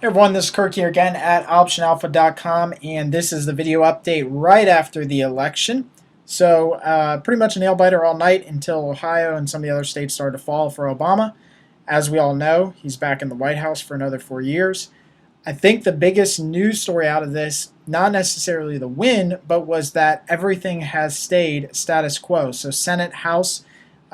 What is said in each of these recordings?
Hey everyone, this is Kirk here again at OptionAlpha.com, and this is the video update right after the election. So, pretty much a nail biter all night until Ohio and some of the other states started to fall for Obama. As we all know, he's back in the White House for another 4 years. I think the biggest news story out of this, not necessarily the win, but was that everything has stayed status quo. So, Senate, House,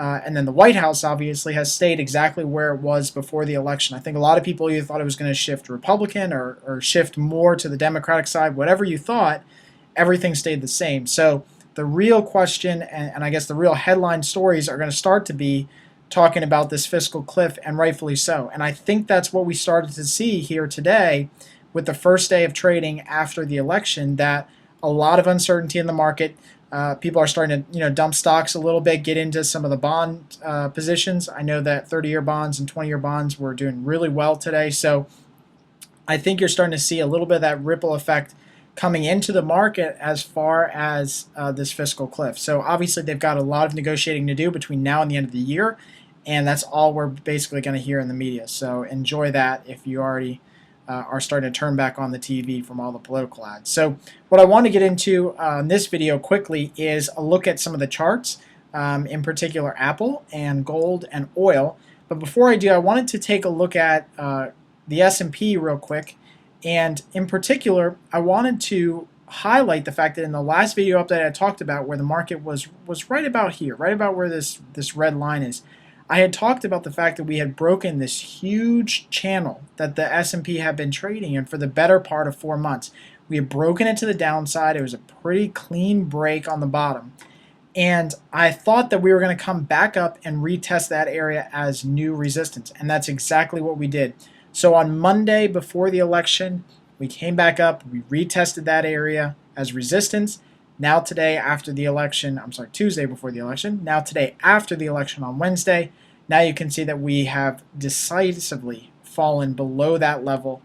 and then the White House obviously has stayed exactly where it was before the election. I think a lot of people either thought it was going to shift Republican or shift more to the Democratic side. Whatever you thought, everything stayed the same. So the real question, and I guess the real headline stories are going to start to be talking about this fiscal cliff, and rightfully so. And I think that's what we started to see here today with the first day of trading after the election, that a lot of uncertainty in the market. People are starting to dump stocks a little bit, get into some of the bond positions. I know that 30-year bonds and 20-year bonds were doing really well today. So I think you're starting to see a little bit of that ripple effect coming into the market as far as this fiscal cliff. So obviously they've got a lot of negotiating to do between now and the end of the year, and that's all we're basically going to hear in the media. So enjoy that if you already are starting to turn back on the TV from all the political ads. So what I want to get into in this video quickly is a look at some of the charts, in particular Apple and gold and oil. But before I do, I wanted to take a look at the S&P real quick. And in particular, I wanted to highlight the fact that in the last video update I talked about where the market was right about here, right about where this red line is. I had talked about the fact that we had broken this huge channel that the S&P had been trading in for the better part of 4 months. We had broken it to the downside. It was a pretty clean break on the bottom. And I thought that we were going to come back up and retest that area as new resistance. And that's exactly what we did. So on Monday before the election, we came back up. We retested that area as resistance. Now today after the election, Tuesday before the election, now today after the election on Wednesday, now you can see that we have decisively fallen below that level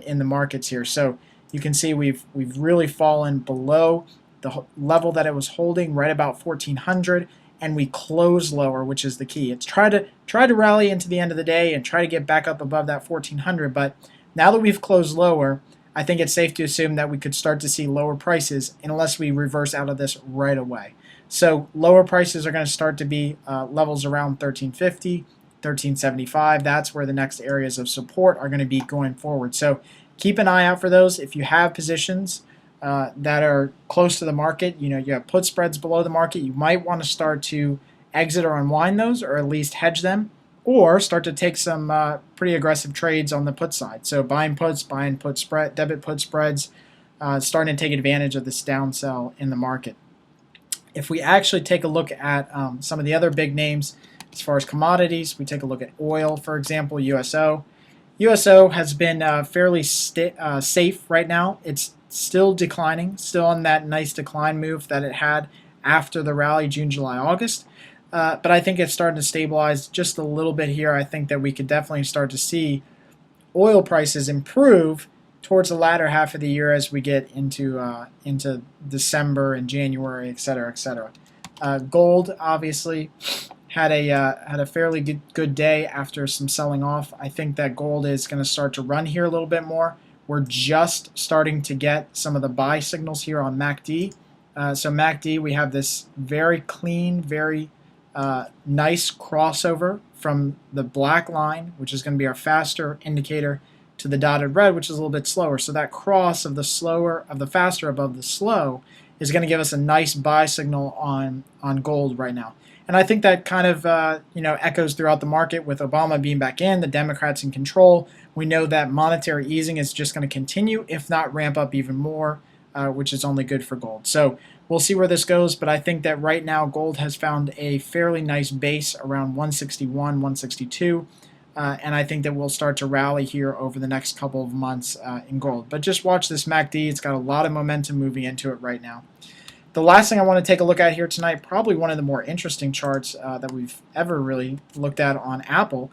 in the markets here. So you can see we've really fallen below the level that it was holding, right about 1400, and we close lower, which is the key. It's try to rally into the end of the day and try to get back up above that 1400, but now that we've closed lower, I think it's safe to assume that we could start to see lower prices unless we reverse out of this right away. So lower prices are going to start to be levels around 1350, 1375. That's where the next areas of support are going to be going forward. So keep an eye out for those. If you have positions that are close to the market, you have put spreads below the market, you might want to start to exit or unwind those, or at least hedge them, or start to take some pretty aggressive trades on the put side. So buying puts, buying put spread, debit put spreads, starting to take advantage of this down sell in the market. If we actually take a look at some of the other big names as far as commodities, we take a look at oil, for example, USO. USO has been fairly safe right now. It's still declining, still on that nice decline move that it had after the rally June, July, August. But I think it's starting to stabilize just a little bit here. I think that we could definitely start to see oil prices improve towards the latter half of the year as we get into December and January, et cetera, et cetera. Gold obviously had a fairly good day after some selling off. I think that gold is going to start to run here a little bit more. We're just starting to get some of the buy signals here on MACD. So MACD, we have this very clean, very nice crossover from the black line, which is going to be our faster indicator, to the dotted red, which is a little bit slower. So that cross of the faster above the slow is going to give us a nice buy signal on gold right now. And I think that kind of echoes throughout the market with Obama being back in, the Democrats in control. We know that monetary easing is just going to continue, if not ramp up even more, which is only good for gold. So we'll see where this goes, but I think that right now gold has found a fairly nice base around 161, 162, and I think that we'll start to rally here over the next couple of months in gold. But just watch this MACD. It's got a lot of momentum moving into it right now. The last thing I want to take a look at here tonight, probably one of the more interesting charts that we've ever really looked at on Apple,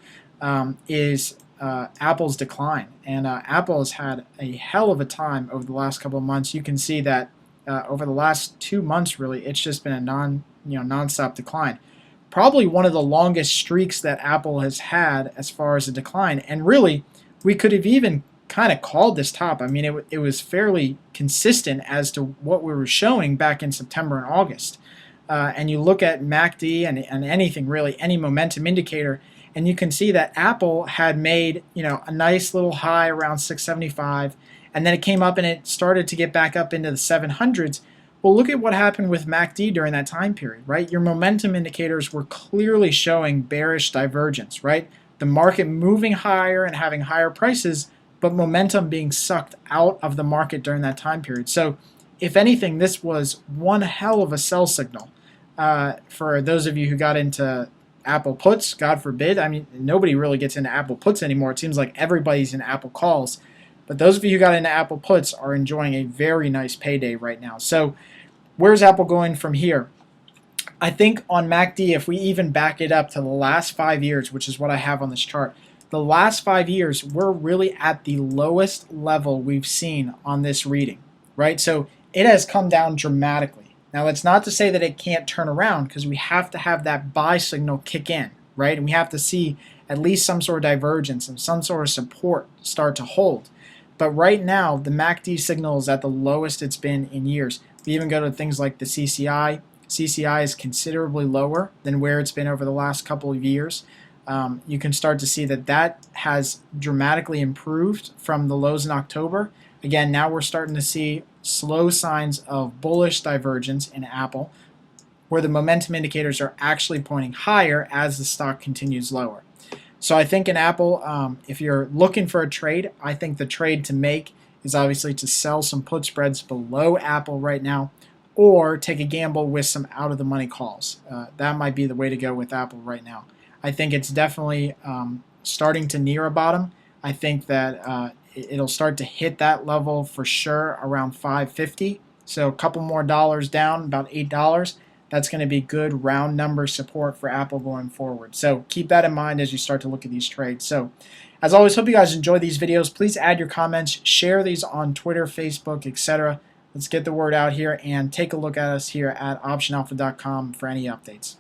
is Apple's decline. And Apple has had a hell of a time over the last couple of months. You can see that over the last 2 months, really, it's just been a non-stop decline. Probably one of the longest streaks that Apple has had as far as a decline. And really, we could have even kind of called this top. I mean, it was fairly consistent as to what we were showing back in September and August. And you look at MACD and anything really, any momentum indicator, and you can see that Apple had made, a nice little high around 675, and then it came up and it started to get back up into the 700s. Well, look at what happened with MACD during that time period, right? Your momentum indicators were clearly showing bearish divergence, right? The market moving higher and having higher prices, but momentum being sucked out of the market during that time period. So if anything, this was one hell of a sell signal for those of you who got into Apple puts, God forbid. I mean, nobody really gets into Apple puts anymore. It seems like everybody's in Apple calls. But those of you who got into Apple puts are enjoying a very nice payday right now. So where's Apple going from here? I think on MACD, if we even back it up to the last 5 years, which is what I have on this chart, the last 5 years, we're really at the lowest level we've seen on this reading, right? So it has come down dramatically. Now, that's not to say that it can't turn around, because we have to have that buy signal kick in, right? And we have to see at least some sort of divergence and some sort of support start to hold. But right now, the MACD signal is at the lowest it's been in years. We even go to things like the CCI. CCI is considerably lower than where it's been over the last couple of years. You can start to see that that has dramatically improved from the lows in October. Again, now we're starting to see slow signs of bullish divergence in Apple, where the momentum indicators are actually pointing higher as the stock continues lower. So I think in Apple, if you're looking for a trade, I think the trade to make is obviously to sell some put spreads below Apple right now, or take a gamble with some out-of-the-money calls. That might be the way to go with Apple right now. I think it's definitely starting to near a bottom. I think that it'll start to hit that level for sure around 550. So a couple more dollars down, about $8. That's going to be good round number support for Apple going forward. So keep that in mind as you start to look at these trades. So as always, hope you guys enjoy these videos. Please add your comments, share these on Twitter, Facebook, etc. Let's get the word out here and take a look at us here at optionalpha.com for any updates.